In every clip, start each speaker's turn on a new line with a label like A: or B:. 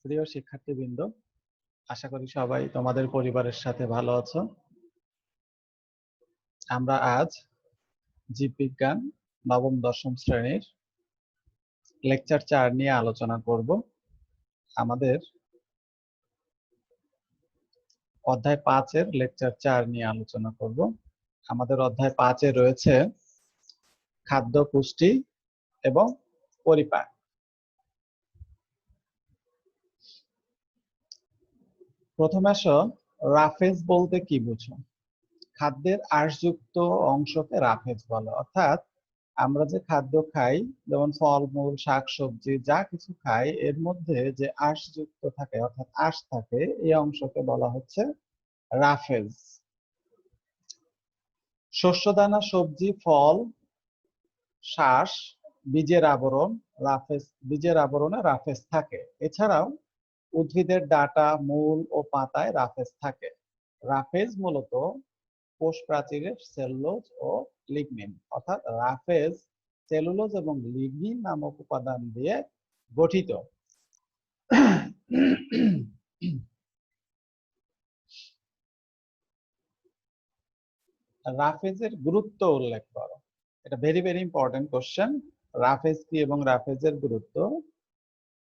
A: প্রিয় শিক্ষার্থীবৃন্দ, আশা করি সবাই তোমাদের পরিবারের সাথে ভালো আছো। আমরা আজ জীববিজ্ঞান নবম-দশম শ্রেণীর লেকচার 4 নিয়ে আলোচনা করব। আমাদের অধ্যায় 5 এর লেকচার 4 নিয়ে আলোচনা করব। আমাদের অধ্যায় 5 এ রয়েছে খাদ্য, পুষ্টি এবং পরিপাক। প্রথমে আসো, রাফেজ বলতে কি বুঝো? খাদ্যের আঁশযুক্ত অংশকে রাফেজ বলে। অর্থাৎ আমরা যে খাদ্য খাই, যেমন ফলমূল, শাকসবজি, যা কিছু খাই, এর মধ্যে যে আঁশযুক্ত থাকে অর্থাৎ আঁশ থাকে, এই অংশকে বলা হচ্ছে রাফেজ। শস্যদানা, সবজি, ফল, শ্বাস, বীজের আবরণ, বীজের আবরণে রাফেজ থাকে। এছাড়াও উদ্ভিদের ডাঁটা, মূল ও পাতায় রাফেজ থাকে। রাফেজ মূলত কোষ প্রাচীরের সেলুলোজ ও লিগনিন, অর্থাৎ রাফেজ সেলুলোজ এবং লিগনিন নামক উপাদান দিয়ে গঠিত। রাফেজের গুরুত্ব উল্লেখ করো। এটা ভেরি ভেরি ইম্পর্টেন্ট কোশ্চেন। রাফেজ কি এবং রাফেজের গুরুত্ব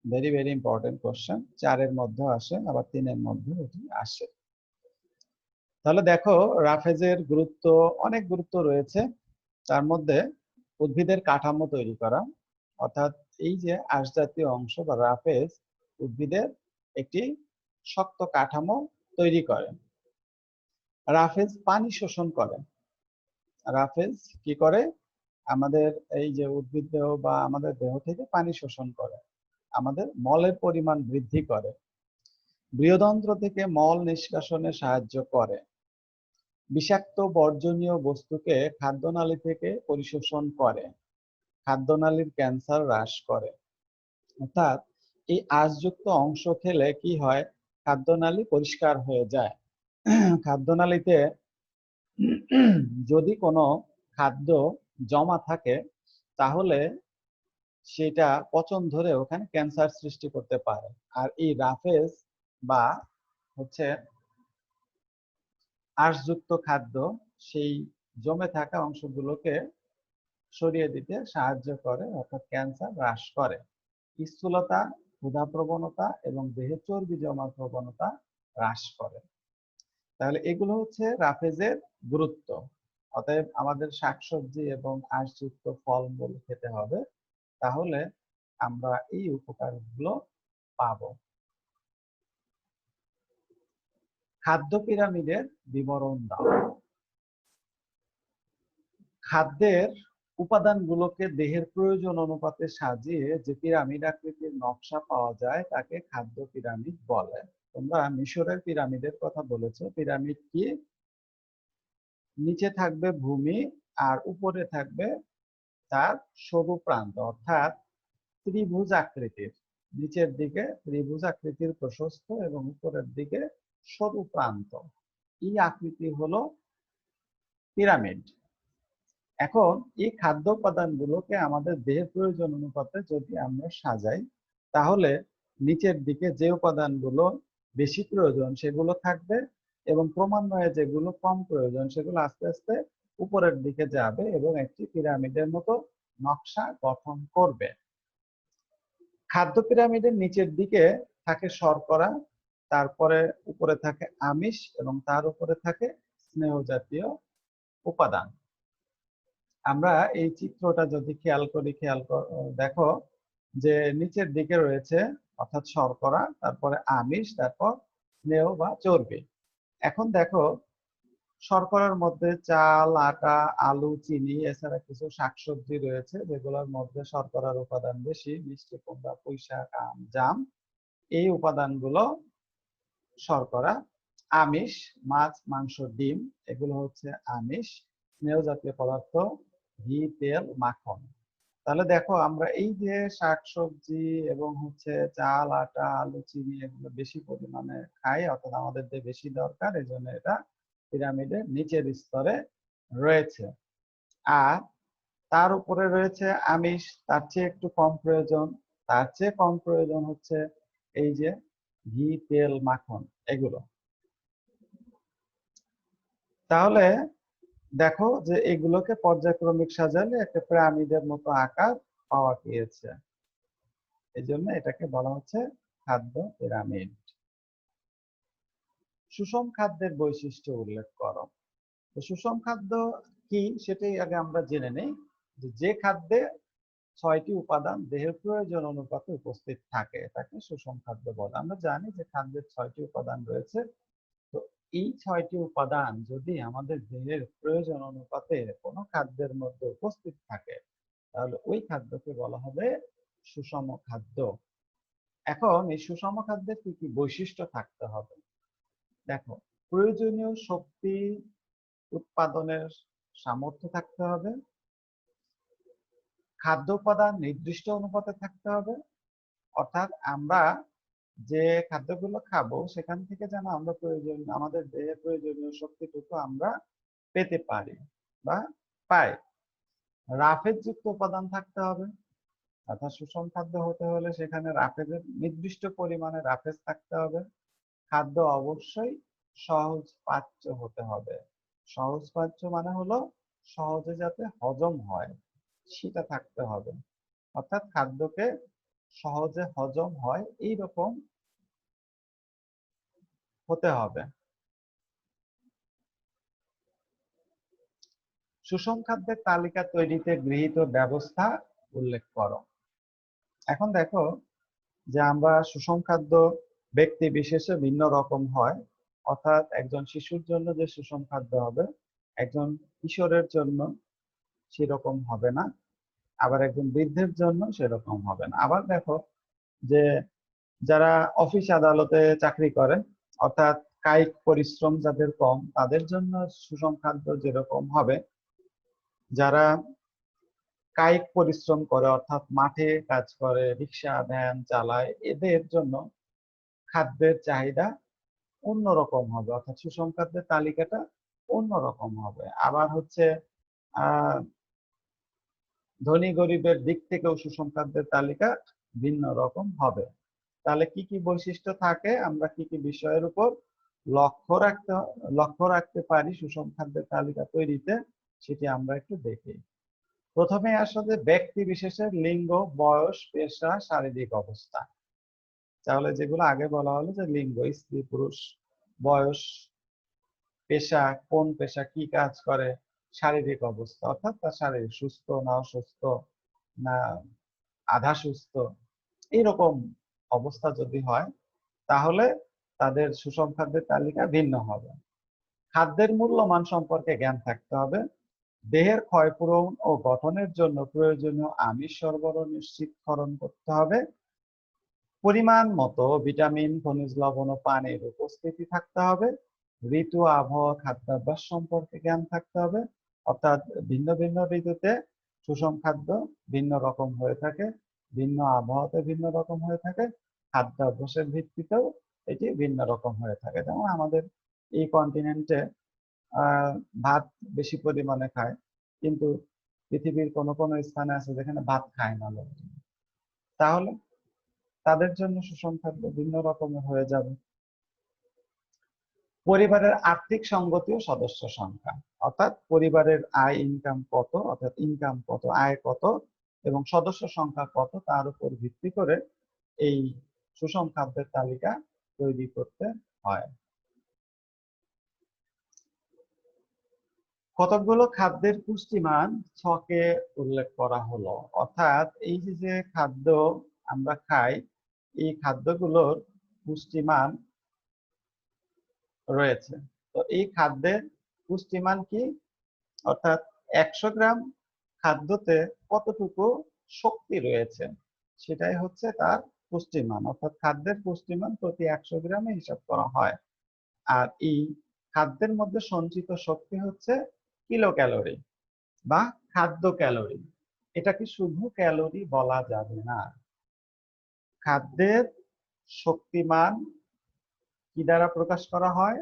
A: ভেরি ভেরি ইম্পর্টেন্ট কোশ্চেন। 4 এর মধ্যে আসে, আবার 3 এর মধ্যে এটি আসে। তাহলে দেখো, রাফেজের গুরুত্ব, অনেক গুরুত্ব রয়েছে। তার মধ্যে উদ্ভিদের কাঠামো তৈরি করা, অর্থাৎ এই যে আঁশ জাতীয় অংশ বা রাফেজ উদ্ভিদের একটি শক্ত কাঠামো তৈরি করে। রাফেজ পানি শোষণ করে। রাফেজ কি করে? আমাদের এই যে উদ্ভিদ দেহ বা আমাদের দেহ থেকে পানি শোষণ করে, আমাদের মলের পরিমাণ বৃদ্ধি করে, বৃহদন্ত্র থেকে মল নিষ্কাশনে সাহায্য করে, বিষাক্ত বর্জনীয় বস্তুকে খাদ্যনালী থেকে পরিশোষণ করে, খাদ্যনালীর ক্যান্সার হ্রাস করে। অর্থাৎ এই আঁশযুক্ত অংশ খেলে কি হয়? খাদ্যনালী পরিষ্কার হয়ে যায়। খাদ্যনালীতে যদি কোনো খাদ্য জমা থাকে, তাহলে সেটা পচন ধরে ওখানে ক্যান্সার সৃষ্টি করতে পারে। আর এই রাফেজ বা হচ্ছে আঁশযুক্ত খাদ্য সেই জমে থাকা অংশগুলোকে সরিয়ে দিতে সাহায্য করে, অর্থাৎ ক্যান্সার হ্রাস করে। স্থূলতা, ক্ষুধাপ্রবণতা এবং দেহে চর্বি জমার প্রবণতা হ্রাস করে। তাহলে এগুলো হচ্ছে রাফেজের গুরুত্ব। অতএব আমাদের শাকসবজি এবং আঁশযুক্ত ফলমূল খেতে হবে, তাহলে আমরা এই উপকারগুলো পাবো। খাদ্য পিরামিডের বিবরণ দাও। খাদ্যের উপাদানগুলোকে দেহের প্রয়োজন অনুপাতে সাজিয়ে যে পিরামিড আকৃতির নকশা পাওয়া যায়, তাকে খাদ্য পিরামিড বলে। তোমরা মিশরের পিরামিডের কথা বলেছো। পিরামিড কি? নিচে থাকবে ভূমি আর উপরে থাকবে তার সরু প্রান্ত, অর্থাৎ ত্রিভুজ আকৃতির। নিচের দিকে ত্রিভুজ আকৃতির প্রশস্ত এবং উপরের দিকে সরু প্রান্ত, এই আকৃতি হলো পিরামিড। এখন এই খাদ্য উপাদানগুলোকে আমাদের দেহের প্রয়োজন অনুপাতে যদি আমরা সাজাই, তাহলে নিচের দিকে যে উপাদানগুলো বেশি প্রয়োজন সেগুলো থাকবে, এবং ক্রমান্বয়ে যেগুলো কম প্রয়োজন সেগুলো আস্তে আস্তে উপরের দিকে যাবে এবং একটি পিরামিডের মতো নকশা গঠন করবে। খাদ্য পিরামিডের নিচের দিকে থাকে শর্করা, তারপরে উপরে থাকে আমিষ এবং তার উপরে থাকে স্নেহ জাতীয় উপাদান। আমরা এই চিত্রটা যদি খেয়াল করি, দেখো যে নিচের দিকে রয়েছে অর্থাৎ শর্করা, তারপরে আমিষ, তারপর স্নেহ বা চর্বি। এখন দেখো, শর্করার মধ্যে চাল, আটা, আলু, চিনি, এছাড়া কিছু শাকসবজি রয়েছে যেগুলোর মধ্যে শর্করার উপাদান বেশি। মিষ্টি কুমড়া, পুঁইশাক, আম, জাম, এই উপাদানগুলো শর্করা। আমিষ, মাছ, মাংস, ডিম, এগুলো হচ্ছে আমিষ। স্নেহ জাতীয় পদার্থ, ঘি, তেল, মাখন। তাহলে দেখো, আমরা এই যে শাকসবজি এবং হচ্ছে চাল, আটা, আলু, চিনি, এগুলো বেশি পরিমাণে খাই, অর্থাৎ আমাদের যে বেশি দরকার, এই জন্য এটা পিরামিডের নিচের স্তরে রয়েছে। আর তার উপরে রয়েছে আমিষ, তার চেয়ে একটু কম প্রয়োজন, তার চেয়ে কম প্রয়োজন হচ্ছে এই যে ঘি, তেল, মাখন এগুলো। তাহলে দেখো যে এগুলোকে পর্যায়ক্রমিক সাজালে একটা পিরামিডের মতো আকার পাওয়া গিয়েছে। এই জন্য এটাকে বলা হচ্ছে খাদ্য পিরামিড। সুষম খাদ্যের বৈশিষ্ট্য উল্লেখ করো। তো সুষম খাদ্য কি সেটাই আগে আমরা জেনে নেই। যে খাদ্যে 6টি উপাদান দেহের প্রয়োজন অনুপাতে উপস্থিত থাকে তাকে সুষম খাদ্য বলে। আমরা জানি যে খাদ্যের 6টি উপাদান রয়েছে। তো এই 6টি উপাদান যদি আমাদের দেহের প্রয়োজন অনুপাতে কোনো খাদ্যের মধ্যে উপস্থিত থাকে তাহলে ওই খাদ্যকে বলা হবে সুষম খাদ্য। এখন এই সুষম খাদ্যের কি কি বৈশিষ্ট্য থাকতে হবে? দেখো, প্রয়োজনীয় শক্তি উৎপাদনের সামর্থ্য থাকতে হবে, খাদ্য উপাদান নির্দিষ্ট অনুপাতে থাকতে হবে, অর্থাৎ আমরা যে খাদ্যগুলো খাবো সেখান থেকে যেন আমরা আমাদের দেহে প্রয়োজনীয় শক্তিটুকু আমরা পেতে পারি বা পাই। রাফেজ যুক্ত উপাদান থাকতে হবে, অর্থাৎ সুষম খাদ্য হতে হলে সেখানে রাফেজের নির্দিষ্ট পরিমাণে রাফেজ থাকতে হবে। খাদ্য অবশ্যই সহজ পাচ্য হতে হবে। সহজ পাচ্য মানে হলো সহজে যাতে হজম হয় সেটা থাকতে হবে, অর্থাৎ খাদ্যকে সহজে হজম হয় এইরকম হতে হবে। সুষম খাদ্যের তালিকা তৈরিতে গৃহীত ব্যবস্থা উল্লেখ করো। এখন দেখো যে আমরা সুষম খাদ্য ব্যক্তি বিশেষে ভিন্ন রকম হয়, অর্থাৎ একজন শিশুর জন্য যে সুষম খাদ্য হবে একজন কিশোরের জন্য সেরকম হবে না, আবার একজন বৃদ্ধের জন্য সেরকম হবে না। আবার দেখো যে যারা অফিস আদালতে চাকরি করে, অর্থাৎ কায়িক পরিশ্রম যাদের কম তাদের জন্য সুষম খাদ্য যেরকম হবে, যারা কায়িক পরিশ্রম করে অর্থাৎ মাঠে কাজ করে, রিক্সা ভ্যান চালায়, এদের জন্য খাদ্যের চাহিদা অন্যরকম হবে, অর্থাৎ সুষম খাদ্যের তালিকাটা অন্যরকম হবে। আবার হচ্ছে আহ ধনী গরিবের দিক থেকেও সুষম খাদ্যের তালিকা ভিন্ন রকম হবে। তাহলে কি কি বৈশিষ্ট্য থাকে, আমরা কি কি বিষয়ের উপর লক্ষ্য রাখতে পারি সুষম খাদ্যের তালিকা তৈরিতে, সেটি আমরা একটু দেখি। প্রথমে আসলে ব্যক্তি বিশেষের লিঙ্গ, বয়স, পেশা, শারীরিক অবস্থা। তাহলে যেগুলো আগে বলা হলো যে লিঙ্গ, স্ত্রী পুরুষ, বয়স, পেশা, কোন পেশা কি কাজ করে, শারীরিক অবস্থা অর্থাৎ তার শারীরিক সুস্থ না অসুস্থ না আধা সুস্থ, এইরকম অবস্থা যদি হয় তাহলে তাদের সুষম খাদ্যের তালিকা ভিন্ন হবে। খাদ্যের মূল্যমান সম্পর্কে জ্ঞান থাকতে হবে। দেহের ক্ষয়পূরণ ও গঠনের জন্য প্রয়োজনীয় আমিষ সরবরাহ নিশ্চিতকরণ করতে হবে। পরিমাণ মতো ভিটামিন, খনিজ লবণ ও পানির উপস্থিতি থাকতে হবে। ঋতু, আবহাওয়া, খাদ্যাভ্যাস সম্পর্কে জ্ঞান থাকতে হবে, অর্থাৎ ভিন্ন ভিন্ন ঋতুতে সুষম খাদ্য ভিন্ন রকম হয়ে থাকে, ভিন্ন আবহাওয়াতে ভিন্ন রকম হয়ে থাকে, খাদ্যাভ্যাসের ভিত্তিতেও এটি ভিন্ন রকম হয়ে থাকে। যেমন আমাদের এই কন্টিনেন্টে ভাত বেশি পরিমাণে খায়, কিন্তু পৃথিবীর কোনো কোনো স্থানে আছে যেখানে ভাত খায় না লোক, তাহলে তাদের জন্য সুষম খাদ্য ভিন্ন রকমের হয়ে যাবে। পরিবারের আর্থিক সঙ্গতি ও সদস্য সংখ্যা, অর্থাৎ পরিবারের আয় ইনকাম কত, অর্থাৎ ইনকাম কত, আয় কত এবং সদস্য সংখ্যা কত, তার উপর ভিত্তি করে এই সুষম খাদ্যের তালিকা তৈরি করতে হয়। কতগুলো খাদ্যের পুষ্টিমান ছকে উল্লেখ করা হলো, অর্থাৎ এই যে খাদ্য আমরা খাই এই খাদ্যগুলোর পুষ্টিমান রয়েছে। তো এই খাদ্যের পুষ্টিমান কি, অর্থাৎ 100 গ্রাম খাদ্যতে কতটুকু শক্তি রয়েছে সেটাই হচ্ছে তার পুষ্টিমান, অর্থাৎ খাদ্যের পুষ্টিমান প্রতি 100 গ্রামে হিসাব করা হয়। আর এই খাদ্যের মধ্যে সঞ্চিত শক্তি হচ্ছে কিলো ক্যালোরি বা খাদ্য ক্যালোরি। এটাকে শুধু ক্যালোরি বলা যাবে না। খাদ্যের শক্তিমান কি দ্বারা প্রকাশ করা হয়,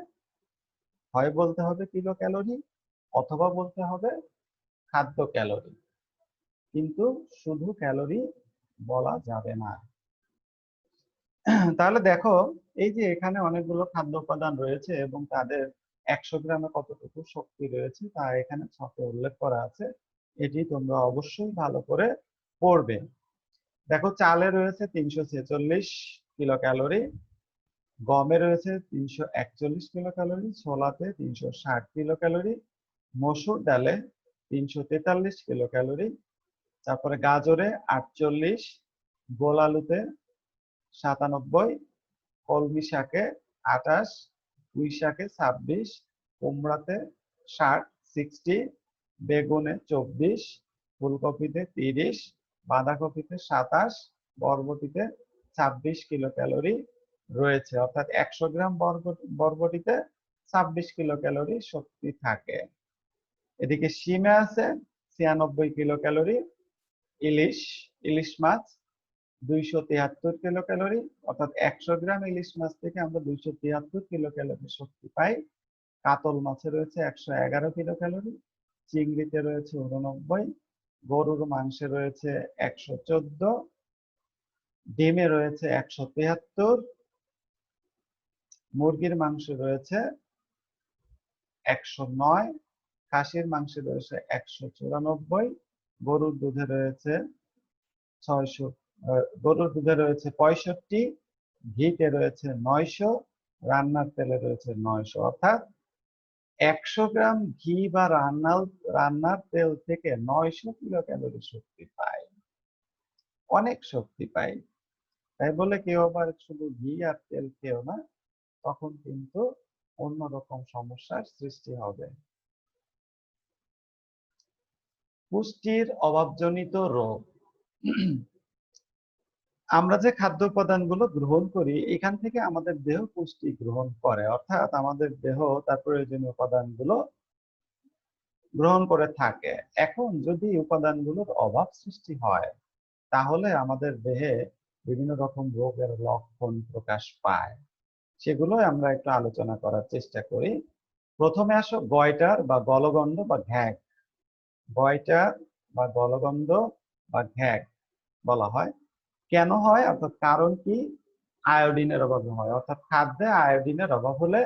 A: হয় বলতে হবে কিলো ক্যালোরি অথবা বলতে হবে খাদ্য ক্যালোরি, কিন্তু শুধু ক্যালোরি বলা যাবে না। তাহলে দেখো, এই যে এখানে অনেকগুলো খাদ্য উপাদান রয়েছে এবং তাদের 100 গ্রামে কতটুকু শক্তি রয়েছে তা এখানে ছকে উল্লেখ করা আছে। এটি তোমরা অবশ্যই ভালো করে পড়বে। দেখো, চালে রয়েছে 346 কিলো ক্যালোরি, গমে রয়েছে 341 কিলো ক্যালোরি, ছোলাতে 360 কিলো ক্যালোরি, মসুর ডালে 343 কিলো ক্যালোরি, তারপরে গাজরে 48, গোল আলুতে 97, কলমি শাকে 28, পুঁই শাকে 26, কুমড়াতে 60, বেগুনে 24, ফুলকপিতে 30, বাঁধাকপিতে 27, বরবটিতে 26 কিলো ক্যালোরি রয়েছে। অর্থাৎ 100 গ্রাম বরবটিতে 26 কিলো ক্যালোরি শক্তি থাকে। এদিকে শিমে আছে 96 কিলো ক্যালোরি, ইলিশ মাছ 273 কিলো ক্যালোরি, অর্থাৎ 100 গ্রাম ইলিশ মাছ থেকে আমরা 273 কিলো ক্যালোরি শক্তি পাই। কাতল মাছে রয়েছে 111 কিলো ক্যালোরি, চিংড়িতে রয়েছে 89, গরুর মাংসে রয়েছে 114, ডিমে রয়েছে 173, মুরগির মাংসে রয়েছে 109, খাসির মাংসে রয়েছে 194, গরুর দুধে রয়েছে 600, গরুর দুধে রয়েছে 65, ঘিতে রয়েছে 900, রান্নার তেলে রয়েছে 900। অর্থাৎ 100 গ্রাম ঘি বা রান্নার তেল থেকে 900 কিলো ক্যালোরি শক্তি পাই। অনেক শক্তি পাই। তাই বলে কেউ আবার শুধু ঘি আর তেল খেও না, তখন কিন্তু অন্যরকম সমস্যার সৃষ্টি হবে। পুষ্টির অভাবজনিত রোগ। আমরা যে খাদ্য উপাদানগুলো গ্রহণ করি এখান থেকে আমাদের দেহ পুষ্টি গ্রহণ করে, অর্থাৎ আমাদের দেহ তার প্রয়োজনীয় উপাদানগুলো গ্রহণ করে থাকে। এখন যদি উপাদানগুলোর অভাব সৃষ্টি হয় তাহলে আমাদের দেহে বিভিন্ন রকম রোগের লক্ষণ প্রকাশ পায়। সেগুলো আমরা একটু আলোচনা করার চেষ্টা করি। প্রথমে আসো গয়টার বা গলগণ্ড বা ঘ্যাগ। গয়টার বা গলগণ্ড বা ঘ্যাগ বলা হয়। কেন হয়, অর্থাৎ কারণ কি? আয়োডিনের অভাবে হয়, অর্থাৎ খাদ্যে আয়োডিনের অভাব হলে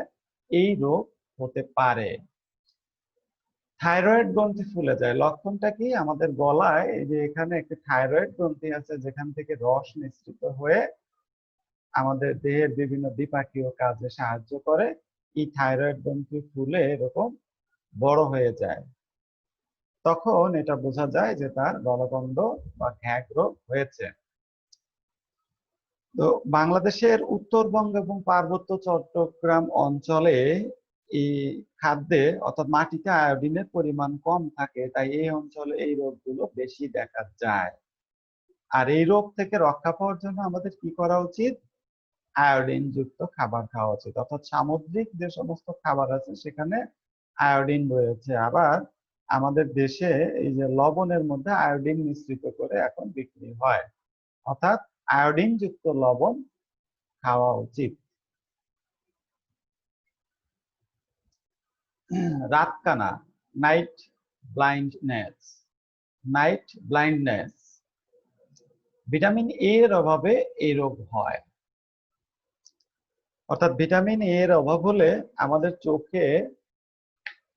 A: এই রোগ হতে পারে। থাইরয়েড গ্রন্থি ফুলে যায়, লক্ষণটা কি? আমাদের গলায় এই যে এখানে একটি থাইরয়েড গ্রন্থি আছে যেখান থেকে রস নিঃসৃত হয়ে আমাদের দেহের বিভিন্ন বিপাকীয় কাজে সাহায্য করে। এই থাইরয়েড গ্রন্থি ফুলে এরকম বড় হয়ে যায়, তখন এটা বোঝা যায় যে তার গলগণ্ড বা ঘ্যাগ রোগ হয়েছে। তো বাংলাদেশের উত্তরবঙ্গ এবং পার্বত্য চট্টগ্রাম অঞ্চলে এই খাদ্যে অর্থাৎ মাটিতে আয়োডিনের পরিমাণ কম থাকে, তাই এই অঞ্চলে এই রোগগুলো বেশি দেখা যায়। আর এই রোগ থেকে রক্ষা পাওয়ার জন্য আমাদের কি করা উচিত? আয়োডিন যুক্ত খাবার খাওয়া উচিত। অর্থাৎ সামুদ্রিক যে সমস্ত খাবার আছে সেখানে আয়োডিন রয়েছে। আবার আমাদের দেশে এই যে লবণের মধ্যে আয়োডিন মিশ্রিত করে এখন বিক্রি হয়, অর্থাৎ আয়োডিন যুক্ত লবণ খাওয়া উচিত। রাতকানা, night blindness. Night blindness vitamin A এর অভাবে এই রোগ হয়। অর্থাৎ ভিটামিন এ এর অভাব হলে আমাদের চোখে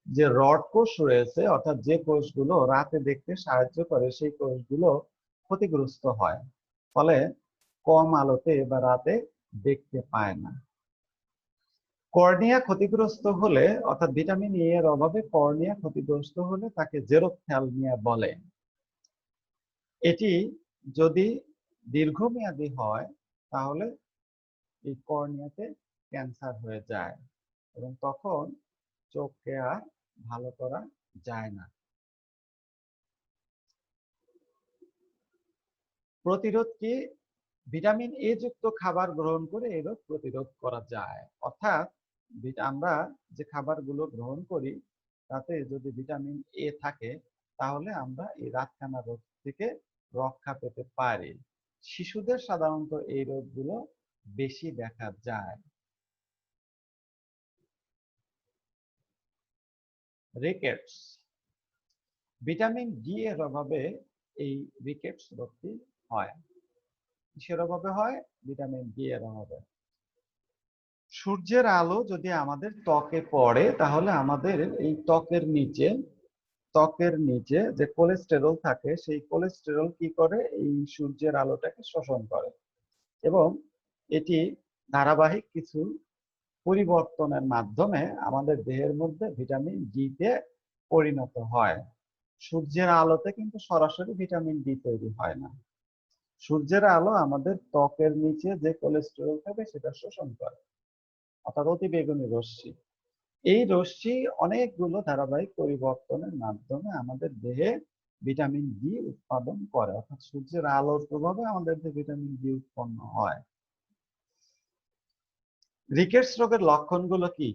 A: যে রড কোষ রয়েছে, অর্থাৎ যে কোষগুলো রাতে দেখতে সাহায্য করে, সেই কোষগুলো ক্ষতিগ্রস্ত হয়, ফলে কম আলোতে বা রাতে দেখতে পায় না। কর্নিয়া ক্ষতিগ্রস্ত হলে, অর্থাৎ ভিটামিন এ এর অভাবে কর্নিয়া ক্ষতিগ্রস্ত হলে তাকে জেরপ্থ্যালমিয়া বলে। এটি যদি দীর্ঘমেয়াদী হয় তাহলে এই কর্নিয়াতে ক্যান্সার হয়ে যায় এবং তখন চোখকে আর ভালো করা যায় না। প্রতিরোধ কি? ভিটামিন এ যুক্ত খাবার গ্রহণ করে এই রোগ প্রতিরোধ করা যায়। অর্থাৎ আমরা যে খাবারগুলো গ্রহণ করি তাতে যদি ভিটামিন এ থাকে তাহলে আমরা এই রাতকানা রোগ থেকে রক্ষা পেতে পারি। শিশুদের সাধারণত এই রোগগুলো বেশি দেখা যায়। রিকেটস, ভিটামিন ডি এর অভাবে এই রিকেটস রোগটি হয়। কিসের অভাবে হয়? ভিটামিন ডি এর অভাবে। সূর্যের আলো যদি আমাদের ত্বকে পড়ে তাহলে আমাদের এই ত্বকের নিচে যে কোলেস্টেরল থাকে সেই কোলেস্টেরল কি করে? এই সূর্যের আলোটাকে শোষণ করে এবং এটি ধারাবাহিক কিছু পরিবর্তনের মাধ্যমে আমাদের দেহের মধ্যে ভিটামিন ডি তে পরিণত হয়। সূর্যের আলোতে কিন্তু সরাসরি ভিটামিন ডি তৈরি হয় না। সূর্যের আলো আমাদের ত্বকের নিচে যে কোলেস্টেরল থাকে সেটা শোষণ করে, অর্থাৎ অতি বেগুনি রশ্মি। এই রশ্মি অনেকগুলো ধারাবাহিক পরিবর্তনের মাধ্যমে আমাদের দেহে ভিটামিন ডি উৎপাদন করে, অর্থাৎ সূর্যের আলোর প্রভাবে আমাদের যে ভিটামিন ডি উৎপন্ন হয়। রিকেটস রোগের লক্ষণগুলো কি?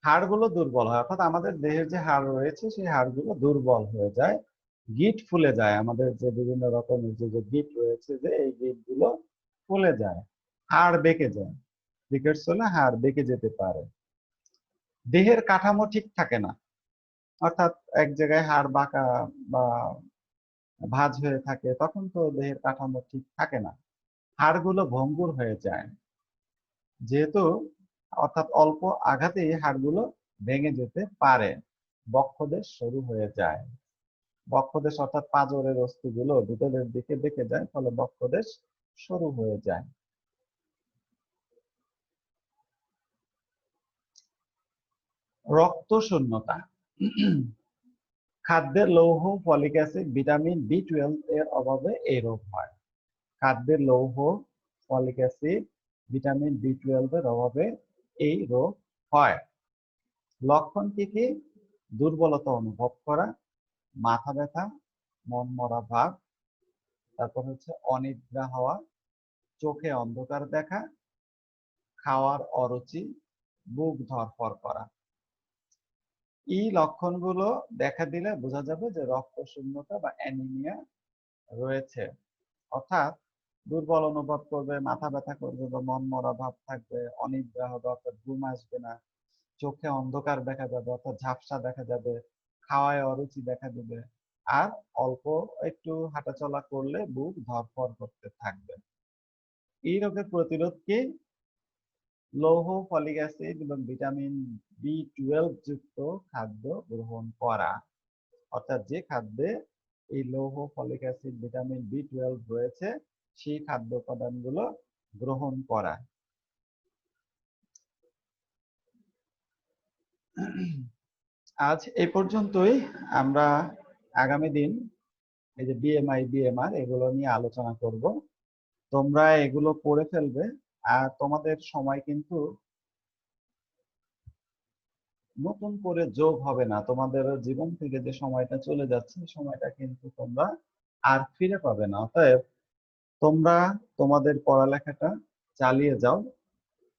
A: হাড়গুলো দুর্বল হয়, অর্থাৎ আমাদের দেহের যে হাড় রয়েছে সেই হাড়গুলো দুর্বল হয়ে যায়, গিঁট ফুলে যায়, আমাদের যে বিভিন্ন রকমের যে গিঁট রয়েছে যে এই গিঁট গুলো ফুলে যায়, হাড় বেঁকে যায়। রিকেটস হলে হাড় বেঁকে যেতে পারে। দেহের কাঠামো ঠিক থাকে না, অর্থাৎ এক জায়গায় হাড় বাঁকা বা ভাঁজ হয়ে থাকে, তখন তো দেহের কাঠামো ঠিক থাকে না। হাড়গুলো ভঙ্গুর হয়ে যায়, যেহেতু অর্থাৎ অল্প আঘাতেই হাড়গুলো ভেঙে যেতে পারে। বক্ষদেশ সরু হয়ে যায়, বক্ষদেশ অর্থাৎ পাঁজরের অস্থিগুলো ভিতরের দিকে বেঁকে যায়, ফলে বক্ষদেশ সরু হয়ে যায়। রক্ত শূন্যতা। খাদ্যের লৌহ, ফলিক অ্যাসিড, ভিটামিন বি12 এর অভাবে এই রোগ হয়। খাদ্যের লৌহ, ফলিক অ্যাসিড, ভিটামিন বি12 এর অভাবে এই রোগ হয়। লক্ষণ কি কি? দুর্বলতা অনুভব করা, মাথা ব্যথা, মন মরা ভাব, তারপর হচ্ছে অনিদ্রা হওয়া, চোখে অন্ধকার দেখা, খাওয়ার অরুচি, বুক ধড়ফড় করা। এই লক্ষণগুলো দেখা দিলে বোঝা যাবে যে রক্ত শূন্যতা বা অ্যানিমিয়া রয়েছে, অর্থাৎ দুর্বল অনুভব করবে, মাথা ব্যথা করবে বা মন মরা ভাব থাকবে, অনিদ্রা হবে অর্থাৎ ঘুম আসবে না, চোখে অন্ধকার দেখা যাবে অর্থাৎ ঝাপসা দেখা যাবে, খাওয়ায় অরুচি দেখা দেবে, আর অল্প একটু হাঁটাচলা করলে বুক ধড়ফড় করতে থাকবে। এই রোগের প্রতিরোধ কি? লৌহ, ফলিক অ্যাসিড এবং ভিটামিন বি12 যুক্ত খাদ্য গ্রহণ করা, অর্থাৎ যে খাদ্যে এই লৌহ, ফলিক অ্যাসিড, ভিটামিন বি12 রয়েছে সেই খাদ্য উপাদানগুলো গ্রহণ করা। আজ এই পর্যন্তই। আমরা আগামী দিন এই যে বিএমআই, বিএমআর এগুলো নিয়ে আলোচনা করব। তোমরা এগুলো পড়ে ফেলবে, আর তোমাদের সময় কিন্তু নতুন করে যোগ হবে না। তোমাদের জীবন থেকে যে সময়টা চলে যাচ্ছে সময়টা কিন্তু তোমরা আর ফিরে পাবে না। অতএব তোমরা তোমাদের পড়ালেখাটা চালিয়ে যাও।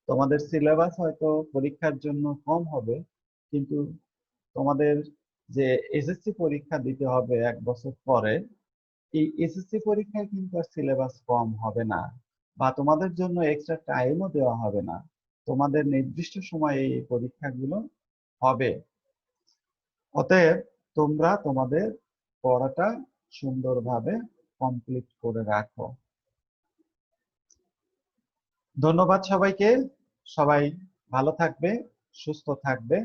A: তোমাদের সিলেবাস হয়তো পরীক্ষার জন্য কম হবে, কিন্তু তোমাদের যে এসএসসি পরীক্ষা দিতে হবে 1 বছর পরে, এই এসএসসি পরীক্ষায় কিন্তু আর সিলেবাস কম হবে না, বা তোমাদের জন্য এক্সট্রা টাইমও দেওয়া হবে না। তোমাদের নির্দিষ্ট সময়ে এই পরীক্ষাগুলো হবে। অতএব তোমরা তোমাদের পড়াটা সুন্দরভাবে কমপ্লিট করে রাখো। ধন্যবাদ সবাইকে। সবাই ভালো থাকবে, সুস্থ থাকবে।